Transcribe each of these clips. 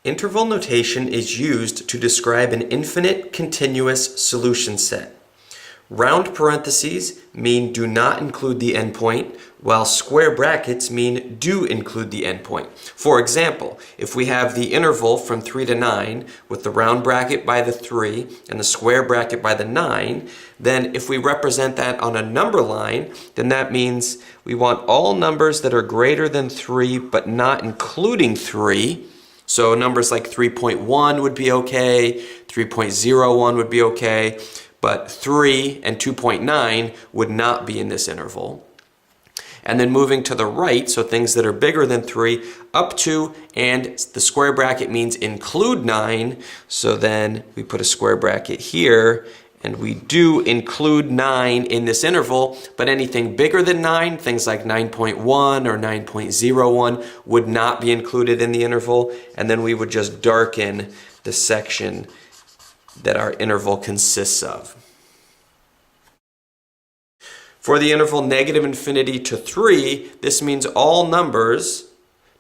Interval notation is used to describe an infinite continuous solution set. Round parentheses mean do not include the endpoint, while square brackets mean do include the endpoint. For example, if we have the interval from 3 to 9 with the round bracket by the 3 and the square bracket by the 9, then if we represent that on a number line, then that means we want all numbers that are greater than 3 but not including 3. So numbers like 3.1 would be okay, 3.01 would be okay, but 3 and 2.9 would not be in this interval. And then moving to the right, so things that are bigger than 3, up to, and the square bracket means include 9, so then we put a square bracket here, and we do include 9 in this interval, but anything bigger than 9, things like 9.1 or 9.01, would not be included in the interval, and then we would just darken the section that our interval consists of. For the interval negative infinity to 3, this means all numbers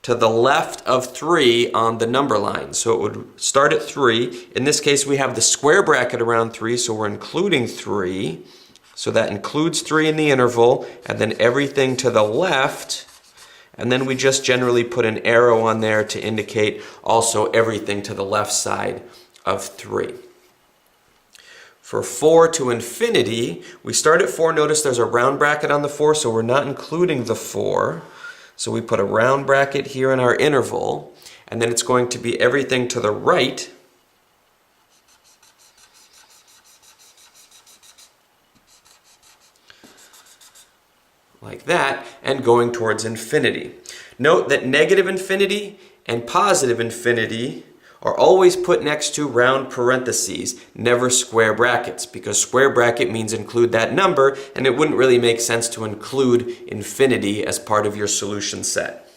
to the left of 3 on the number line. So it would start at 3. In this case, we have the square bracket around 3, so we're including 3. So that includes 3 in the interval, and then everything to the left. And then we just generally put an arrow on there to indicate also everything to the left side of 3. For 4 to infinity, we start at 4. Notice there's a round bracket on the 4, so we're not including the 4. So we put a round bracket here in our interval, and then it's going to be everything to the right. Like that, and going towards infinity. Note that negative infinity and positive infinity are always put next to round parentheses, never square brackets, because square bracket means include that number, and it wouldn't really make sense to include infinity as part of your solution set.